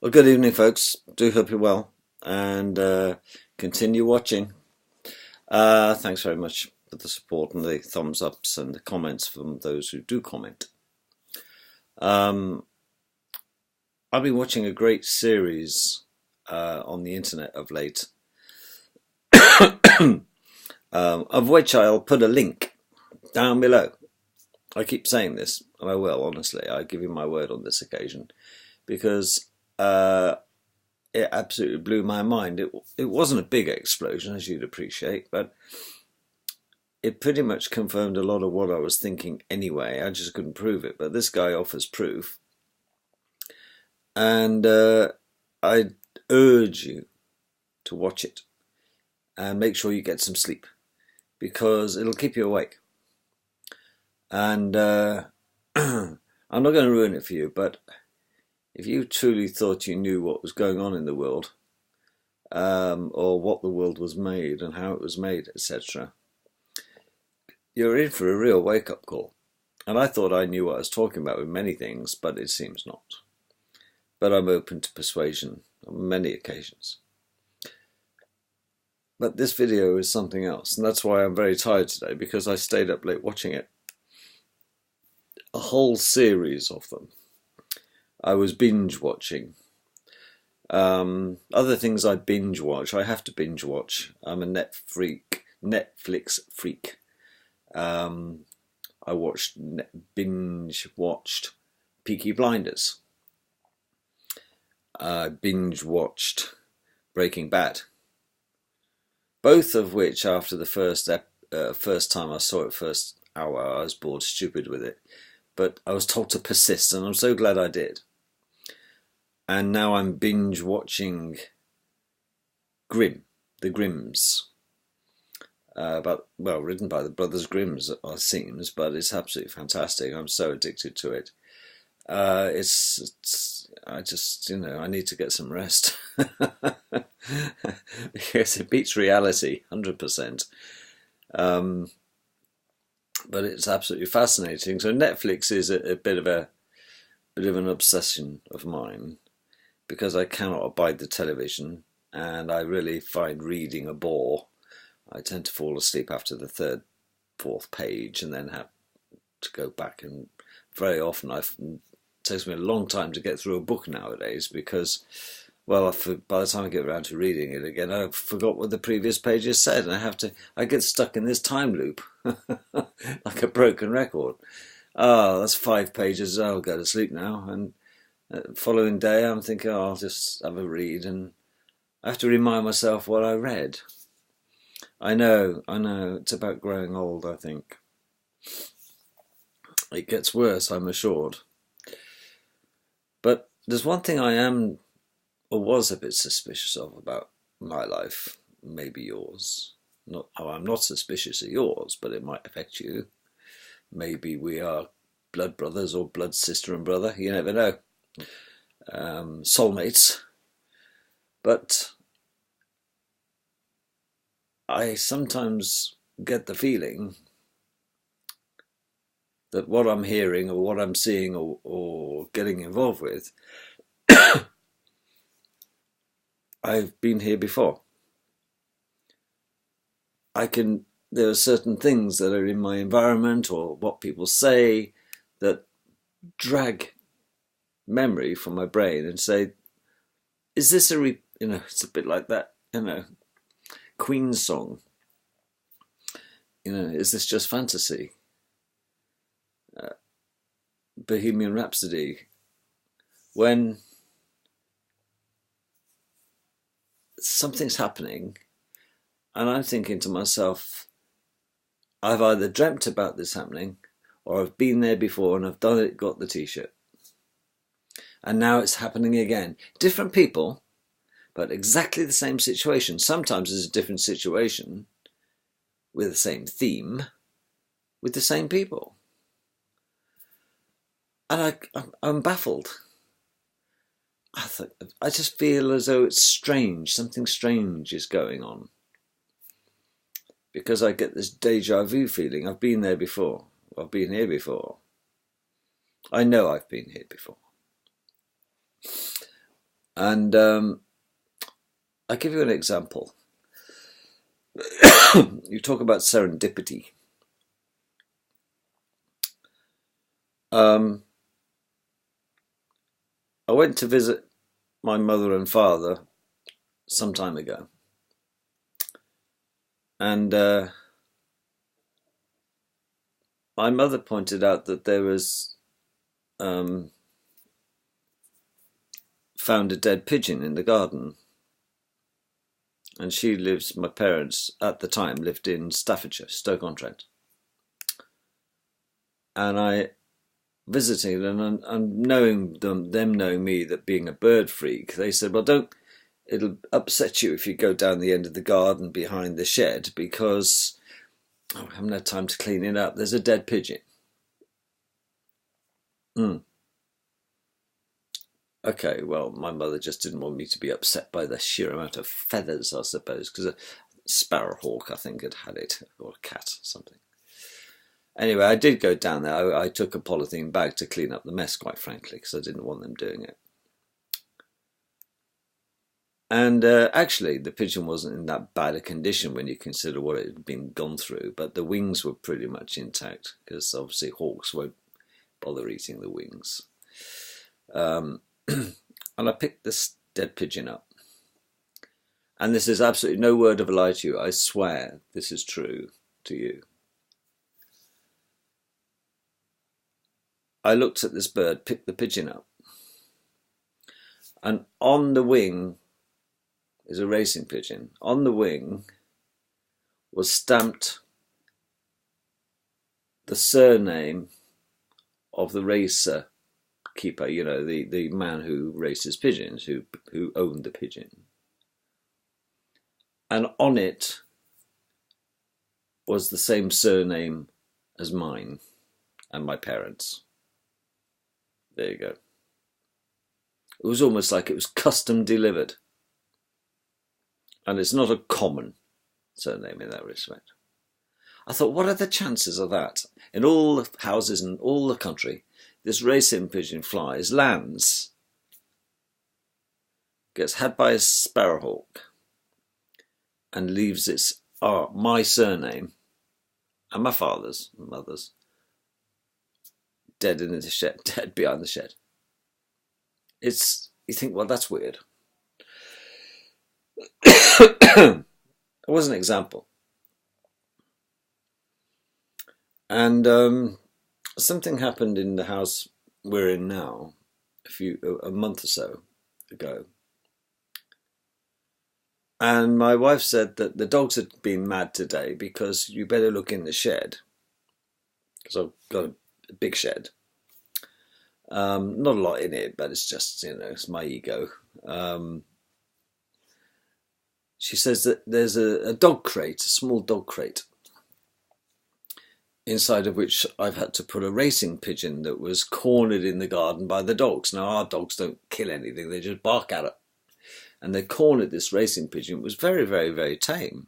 Well, good evening, folks. Do hope you're well and continue watching. Thanks very much for the support and the thumbs ups and the comments from those who do comment. I've been watching a great series on the internet of late, of which I'll put a link down below. I keep saying this, and I will, honestly. I give you my word on this occasion, because it absolutely blew my mind. It wasn't a big explosion, as you'd appreciate, but it pretty much confirmed a lot of what I was thinking anyway. I just couldn't prove it, but this guy offers proof. And I urge you to watch it and make sure you get some sleep, because it'll keep you awake. And I'm not going to ruin it for you, but if you truly thought you knew what was going on in the world, or what the world was made and how it was made, etc., you're in for a real wake-up call. And I thought I knew what I was talking about with many things, but it seems not. But I'm open to persuasion on many occasions. But this video is something else, and that's why I'm very tired today, because I stayed up late watching it. A whole series of them. I was binge watching. Other things I binge watch, I have to binge watch. I'm a Netflix freak. I binge watched Peaky Blinders. I binge watched Breaking Bad. Both of which, after the first time I saw it, first hour, I was bored stupid with it. But I was told to persist, and I'm so glad I did. And now I'm binge watching Grimm, the Grimms. Written by the Brothers Grimms, it seems, but it's absolutely fantastic. I'm so addicted to it. I need to get some rest. Because it beats reality, 100%. But it's absolutely fascinating. So Netflix is a bit of an obsession of mine, because I cannot abide the television, and I really find reading a bore. I tend to fall asleep after the third, fourth page, and then have to go back. And very often it takes me a long time to get through a book nowadays, because, well, by the time I get around to reading it again, I forgot what the previous pages said, and I get stuck in this time loop, like a broken record. Oh, that's 5 pages. I'll go to sleep now. And the following day, I'm thinking, I'll just have a read, and I have to remind myself what I read. I know. It's about growing old, I think. It gets worse, I'm assured. But there's one thing I am, or was, a bit suspicious of about my life, maybe yours. I'm not suspicious of yours, but it might affect you. Maybe we are blood brothers or blood sister and brother. You never know. Soulmates. But I sometimes get the feeling that what I'm hearing or what I'm seeing or getting involved with, I've been here before. There are certain things that are in my environment or what people say that drag memory from my brain and say, is this it's a bit like that, Queen song. Is this just fantasy? Bohemian Rhapsody. When something's happening and I'm thinking to myself, I've either dreamt about this happening, or I've been there before and I've done it, got the t-shirt. And now it's happening again. Different people, but exactly the same situation. Sometimes it's a different situation with the same theme, with the same people. And I'm baffled. I just feel as though it's strange. Something strange is going on. Because I get this deja vu feeling. I've been there before. I've been here before. I know I've been here before. And I'll give you an example. You talk about serendipity. I went to visit my mother and father some time ago, and my mother pointed out that there was found a dead pigeon in the garden, and my parents at the time lived in Staffordshire, Stoke-on-Trent, and I visiting and knowing them knowing me, that being a bird freak, they said, well, it'll upset you if you go down the end of the garden behind the shed, because I haven't had time to clean it up. There's a dead pigeon. Okay, well, my mother just didn't want me to be upset by the sheer amount of feathers, I suppose, because a sparrowhawk, I think, had it, or a cat, something. Anyway, I did go down there. I took a polythene bag to clean up the mess, quite frankly, because I didn't want them doing it. And actually, the pigeon wasn't in that bad a condition when you consider what it had been gone through, but the wings were pretty much intact, because obviously hawks won't bother eating the wings. And I picked this dead pigeon up. And this is absolutely no word of a lie to you. I swear this is true to you. I looked at this bird, picked the pigeon up, and on the wing is a racing pigeon. On the wing was stamped the surname of the racer keeper, you know, the man who races pigeons, who owned the pigeon. And on it was the same surname as mine and my parents. There you go. It was almost like it was custom delivered. And it's not a common surname in that respect. I thought, what are the chances of that? In all the houses in all the country, this racing pigeon flies, lands, gets had by a sparrowhawk, and leaves my surname and my father's and mother's dead in the shed, dead behind the shed. You think, well, that's weird. It was an example. And something happened in the house we're in now a month or so ago. And my wife said that the dogs had been mad today, because you better look in the shed, because I've got a big shed. Not a lot in it, but it's just, it's my ego. She says that there's a dog crate, a small dog crate, inside of which I've had to put a racing pigeon that was cornered in the garden by the dogs. Now, our dogs don't kill anything, they just bark at it. And they cornered this racing pigeon. It was very, very, very tame,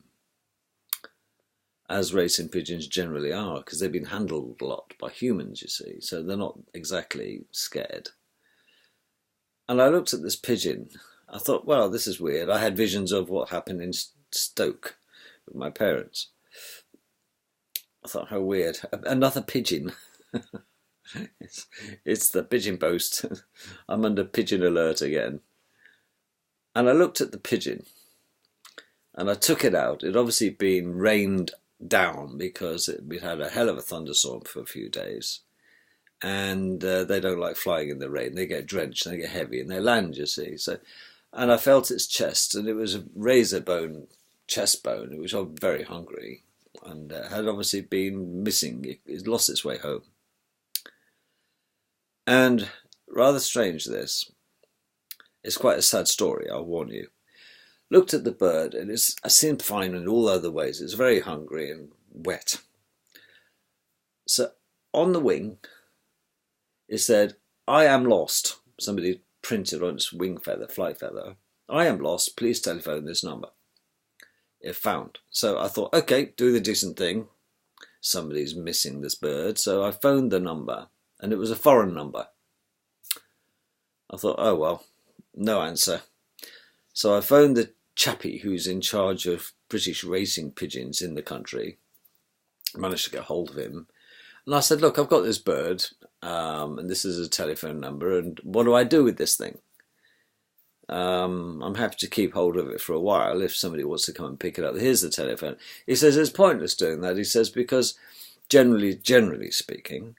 as racing pigeons generally are, because they've been handled a lot by humans, you see, so they're not exactly scared. And I looked at this pigeon. I thought, well, this is weird. I had visions of what happened in Stoke with my parents. I thought, how weird. Another pigeon. It's the pigeon post. I'm under pigeon alert again. And I looked at the pigeon, and I took it out. It had obviously been rained down, because we had a hell of a thunderstorm for a few days. And they don't like flying in the rain. They get drenched, and they get heavy, and they land, you see. And I felt its chest, and it was a razor bone chest bone. It was very hungry, and had obviously been missing. It lost its way home. And rather strange, this. It's quite a sad story, I'll warn you. Looked at the bird, and it seemed fine in all other ways. It's very hungry and wet. So on the wing, it said, "I am lost." Somebody printed on its wing feather, flight feather, "I am lost, please telephone this number." It found. So I thought, okay, do the decent thing. Somebody's missing this bird. So I phoned the number, and it was a foreign number. I thought, oh well, No answer. So I phoned the chappie who's in charge of British racing pigeons in the country. I managed to get hold of him. And I said, look, I've got this bird, and this is a telephone number, and what do I do with this thing? I'm happy to keep hold of it for a while if somebody wants to come and pick it up. Here's the telephone. He says it's pointless doing that. He says because generally speaking,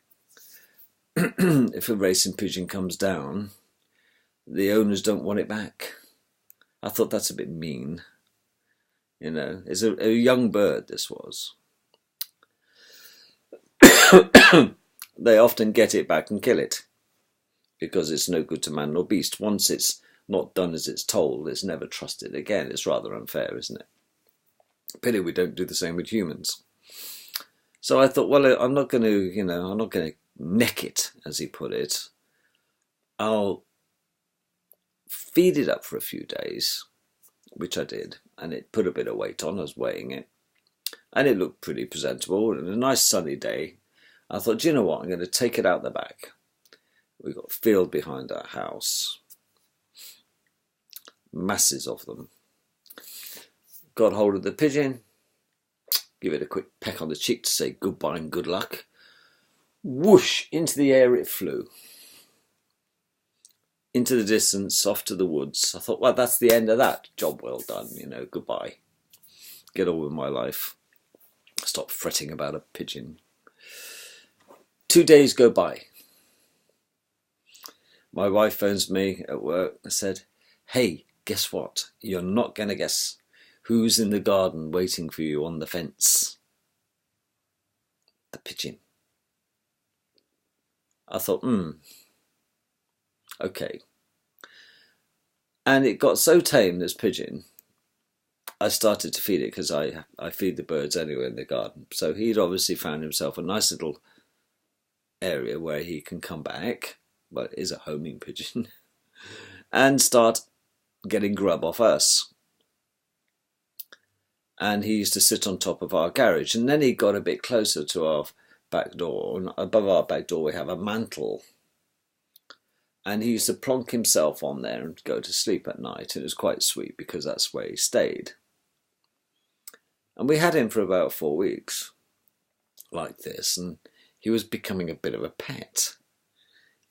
if a racing pigeon comes down, the owners don't want it back. I thought that's a bit mean. You know, it's a young bird, this was. They often get it back and kill it because it's no good to man nor beast. Once it's not done as it's told, it's never trusted again. It's rather unfair, isn't it? Pity we don't do the same with humans. So I thought, well, I'm not going to neck it, as he put it. I'll feed it up for a few days, which I did, and it put a bit of weight on. I was weighing it, and it looked pretty presentable. And a nice sunny day, I thought, do you know what? I'm going to take it out the back. We've got a field behind our house, masses of them. Got hold of the pigeon, give it a quick peck on the cheek to say goodbye and good luck. Whoosh, into the air it flew. Into the distance, off to the woods. I thought, well, that's the end of that. Job well done, goodbye. Get on with my life. Stop fretting about a pigeon. 2 days go by. My wife phones me at work and said, hey, guess what? You're not going to guess who's in the garden waiting for you on the fence. The pigeon. I thought, okay. And it got so tame, this pigeon, I started to feed it because I feed the birds anyway in the garden. So he'd obviously found himself a nice little area where he can come back, well, it is a homing pigeon, and start getting grub off us. And he used to sit on top of our garage, and then he got a bit closer to our back door, and above our back door we have a mantle, and he used to plonk himself on there and go to sleep at night, and it was quite sweet because that's where he stayed. And we had him for about 4 weeks like this, and he was becoming a bit of a pet.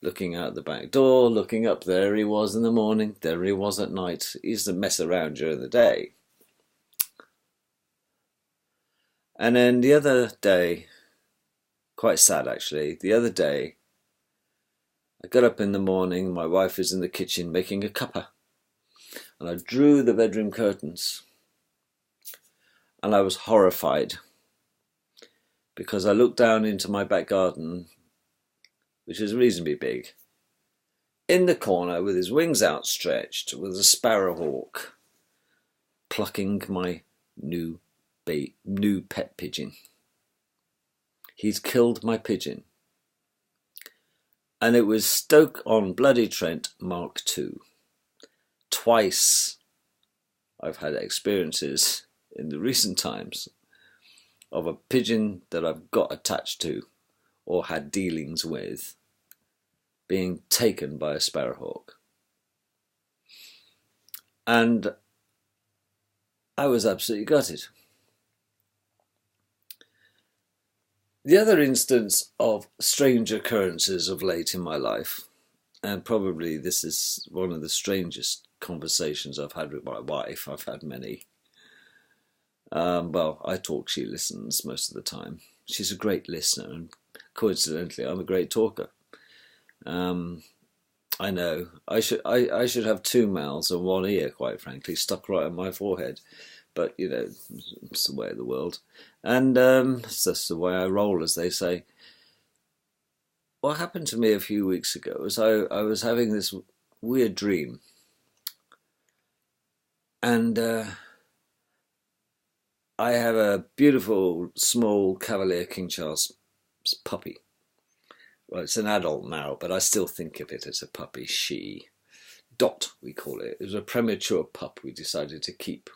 Looking out the back door, looking up, there he was in the morning, there he was at night. He used to mess around during the day. And then the other day, quite sad actually, the other day, I got up in the morning, my wife is in the kitchen making a cuppa, and I drew the bedroom curtains, and I was horrified because I looked down into my back garden, which is reasonably big. In the corner, with his wings outstretched, was a sparrowhawk plucking my new pet pigeon. He'd killed my pigeon. And it was Stoke-on-Bloody-Trent Mark II. Twice I've had experiences in the recent times of a pigeon that I've got attached to or had dealings with being taken by a sparrowhawk. And I was absolutely gutted. The other instance of strange occurrences of late in my life, and probably this is one of the strangest conversations I've had with my wife. I've had many. Well, I talk, she listens most of the time. She's a great listener, and coincidentally, I'm a great talker. I know. I should have 2 mouths and 1 ear, quite frankly, stuck right on my forehead. But, it's the way of the world. And it's just the way I roll, as they say. What happened to me a few weeks ago was I was having this weird dream. And I have a beautiful, small Cavalier King Charles puppy. Well, it's an adult now, but I still think of it as a puppy. She. Dot, we call it. It was a premature pup we decided to keep.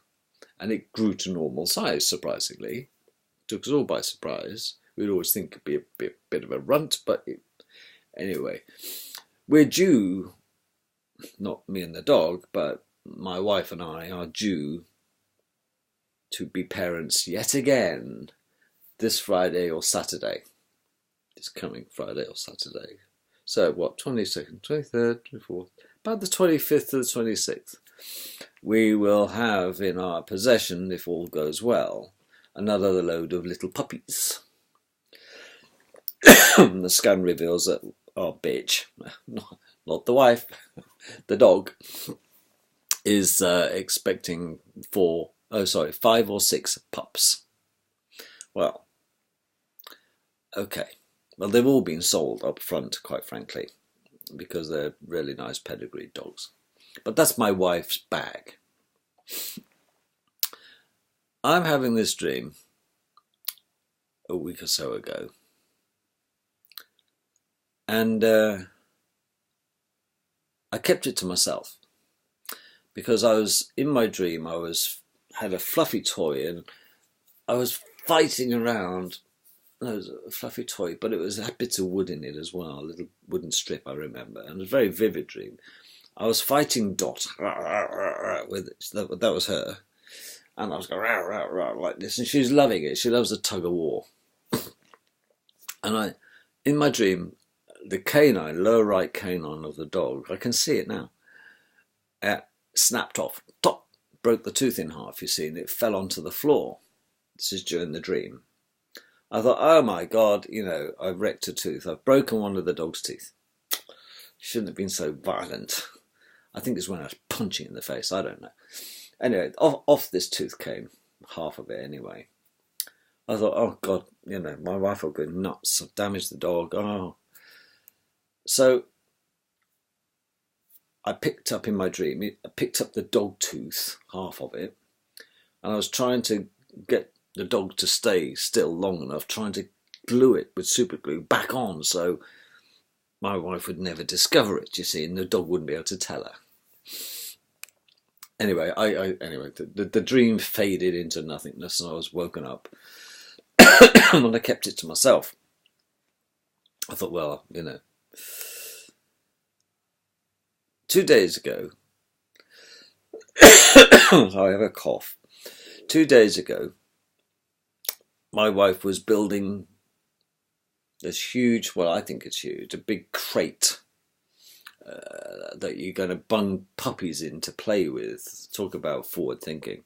And it grew to normal size, surprisingly. Took us all by surprise. We'd always think it'd be a bit of a runt, but anyway. We're due not me and the dog, but my wife and I are due to be parents yet again this Friday or Saturday. This coming Friday or Saturday. So what, 22nd, 23rd, 24th, about the 25th to the 26th. We will have in our possession, if all goes well, another load of little puppies. The scan reveals that our bitch, not the wife, the dog, is expecting 5 or 6 pups. Well, okay. Well, they've all been sold up front, quite frankly, because they're really nice pedigreed dogs. But that's my wife's bag. I'm having this dream a week or so ago. And I kept it to myself. Because I was, in my dream, had a fluffy toy and I was fighting around. No, it was a fluffy toy, but it had bits of wood in it as well, a little wooden strip, I remember. And it was a very vivid dream. I was fighting Dot with it. That was her. And I was going rah, rah, rah, like this. And she's loving it. She loves a tug of war. And in my dream, the canine, lower right canine of the dog, I can see it now, snapped off, broke the tooth in half, you see, and it fell onto the floor. This is during the dream. I thought, oh my God, I've wrecked a tooth. I've broken one of the dog's teeth. Shouldn't have been so violent. I think it's when I was punching in the face. I don't know. Anyway, off this tooth came, half of it anyway. I thought, oh God, my wife will go nuts. I've damaged the dog. Oh. So I picked up in my dream, I picked up the dog tooth, half of it, and I was trying to get the dog to stay still long enough, trying to glue it with super glue back on so my wife would never discover it, you see, and the dog wouldn't be able to tell her. Anyway, the dream faded into nothingness and I was woken up and I kept it to myself. I thought, well, 2 days ago, I have a cough. 2 days ago, my wife was building this huge, well, I think it's huge, a big crate that you're going to bung puppies in to play with. Talk about forward thinking.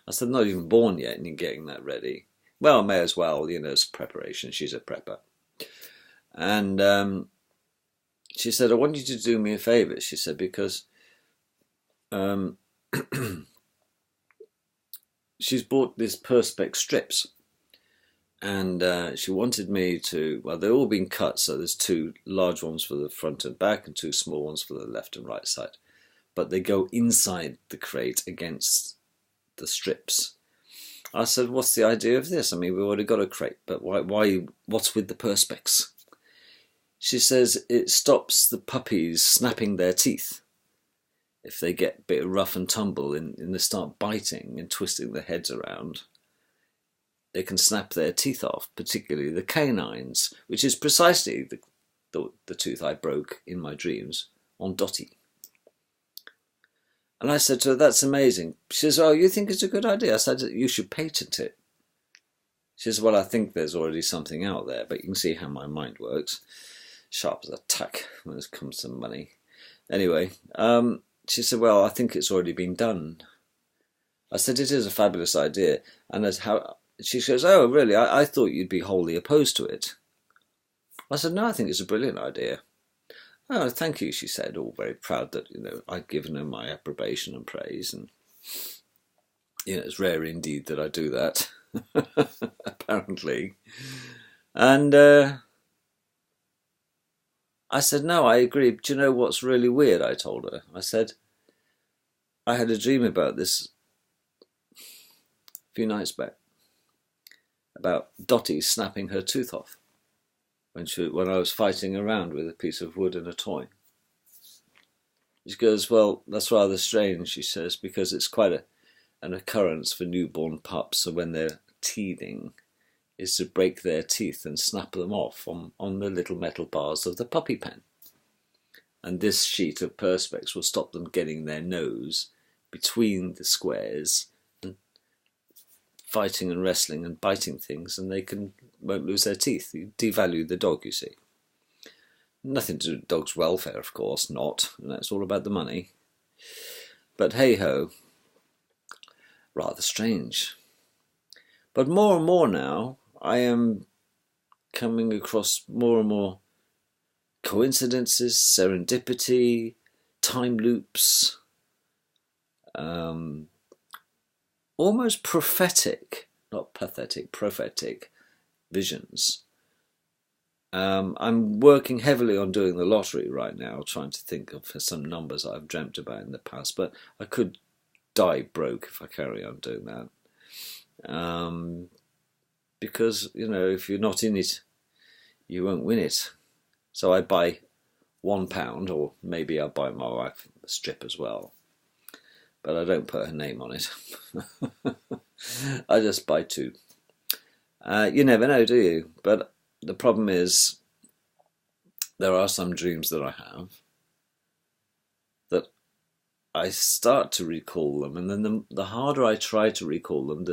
I said, not even born yet and you're getting that ready. Well, may as well, it's preparation. She's a prepper. And she said, I want you to do me a favour, she said, because she's bought these Perspex strips. And she wanted me to, well, they've all been cut, so there's 2 large ones for the front and back and 2 small ones for the left and right side. But they go inside the crate against the strips. I said, what's the idea of this? I mean, we've already got a crate, but why what's with the Perspex? She says it stops the puppies snapping their teeth. If they get a bit rough and tumble and they start biting and twisting their heads around, they can snap their teeth off, particularly the canines, which is precisely the tooth I broke in my dreams on Dottie. And I said to her, that's amazing. She says, oh, you think it's a good idea? I said, you should patent it. She says, well, I think there's already something out there, but you can see how my mind works. Sharp as a tack when it comes to money. Anyway, she said, well, I think it's already been done. I said, it is a fabulous idea. And that's how... She goes, oh, really? I thought you'd be wholly opposed to it. I said, no, I think it's a brilliant idea. Oh, thank you, she said, all very proud that, I'd given her my approbation and praise. And, it's rare indeed that I do that, apparently. And I said, no, I agree. Do you know what's really weird, I told her. I said, I had a dream about this a few nights back. About Dottie snapping her tooth off when I was fighting around with a piece of wood and a toy. She goes, well, that's rather strange, she says, because it's quite an occurrence for newborn pups. So when they're teething, is to break their teeth and snap them off on the little metal bars of the puppy pen. And this sheet of Perspex will stop them getting their nose between the squares and fighting and wrestling and biting things, and they won't lose their teeth. You devalue the dog, you see. Nothing to do with dog's welfare, of course, not. And that's all about the money. But hey-ho, rather strange. But more and more now, I am coming across more and more coincidences, serendipity, time loops, almost prophetic, not pathetic, prophetic visions. I'm working heavily on doing the lottery right now, trying to think of some numbers I've dreamt about in the past, but I could die broke if I carry on doing that. Because, you know, if you're not in it, you won't win it. So I buy £1, or maybe I'll buy my wife a strip as well. But I don't put her name on it. I just buy 2. You never know, do you? But the problem is, there are some dreams that I have that I start to recall them, and then the harder I try to recall them,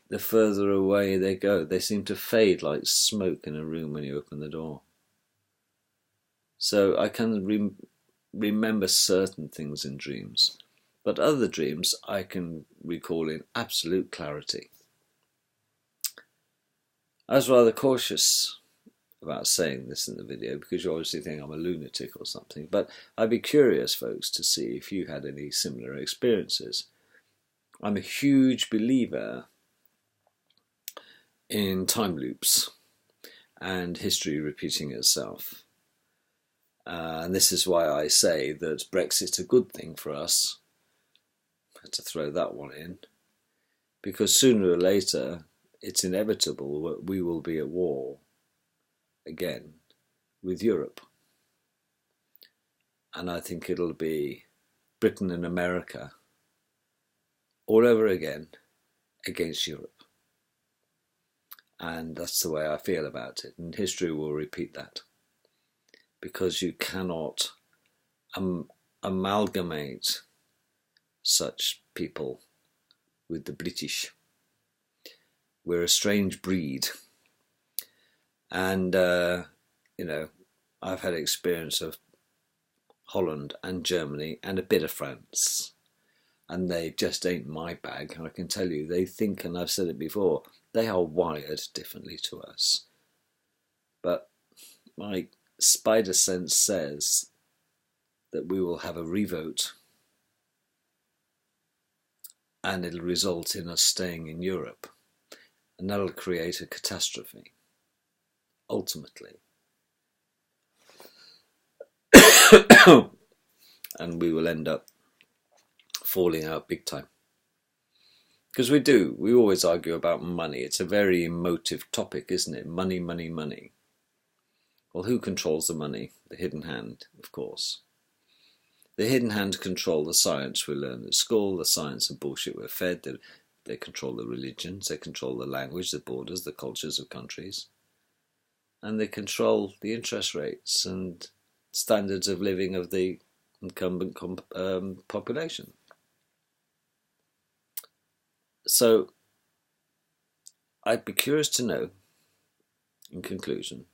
the further away they go. They seem to fade like smoke in a room when you open the door. So I can remember certain things in dreams, but other dreams I can recall in absolute clarity. I was rather cautious about saying this in the video because you obviously think I'm a lunatic or something, but I'd be curious, folks, to see if you had any similar experiences. I'm a huge believer in time loops and history repeating itself. And this is why I say that Brexit's a good thing for us. I had to throw that one in, because sooner or later it's inevitable that we will be at war again with Europe. And I think it'll be Britain and America all over again against Europe. And that's the way I feel about it. And history will repeat that. Because you cannot amalgamate such people with the British. We're a strange breed. And, you know, I've had experience of Holland and Germany and a bit of France. And they just ain't my bag. And I can tell you, they think, and I've said it before, they are wired differently to us. But my spider sense says that we will have a revote and it'll result in us staying in Europe, and that'll create a catastrophe ultimately. And we will end up falling out big time, because we always argue about money. It's a very emotive topic, isn't it? Money, money, money. Well, who controls the money? The hidden hand, of course. The hidden hand control the science we learn at school, the science and bullshit we're fed. They control the religions, they control the language, the borders, the cultures of countries. And they control the interest rates and standards of living of the incumbent population. So, I'd be curious to know, in conclusion,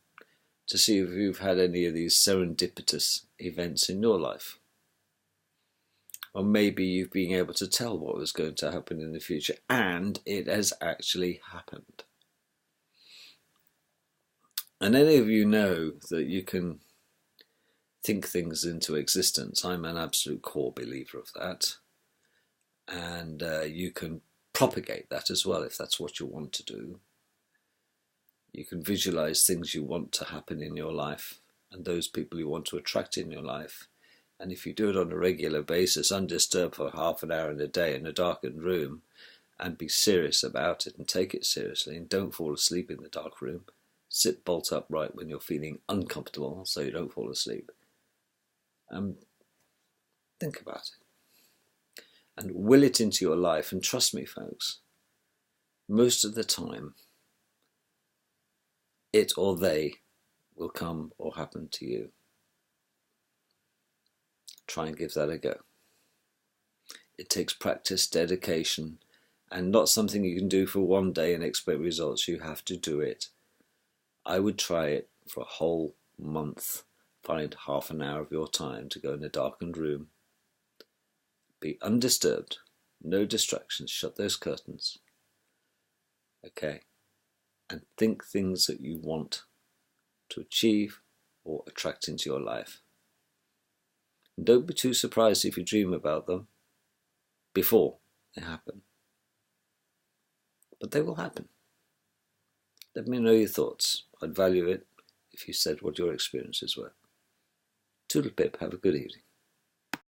to see if you've had any of these serendipitous events in your life. Or maybe you've been able to tell what was going to happen in the future, and it has actually happened. And any of you know that you can think things into existence. I'm an absolute core believer of that. And you can propagate that as well if that's what you want to do. You can visualize things you want to happen in your life and those people you want to attract in your life. And if you do it on a regular basis, undisturbed for half an hour in a day in a darkened room, and be serious about it and take it seriously, and don't fall asleep in the dark room, sit bolt upright when you're feeling uncomfortable so you don't fall asleep. Think about it. And will it into your life, and trust me, folks, most of the time, it or they will come or happen to you. try and give that a go. It takes practice, dedication, and not something you can do for one day and expect results. You have to do it. I would try it for a whole month. Find half an hour of your time to go in a darkened room. Be undisturbed. No distractions. Shut those curtains. Okay? And think things that you want to achieve or attract into your life. And don't be too surprised if you dream about them before they happen. But they will happen. Let me know your thoughts. I'd value it if you said what your experiences were. Toodle pip, have a good evening.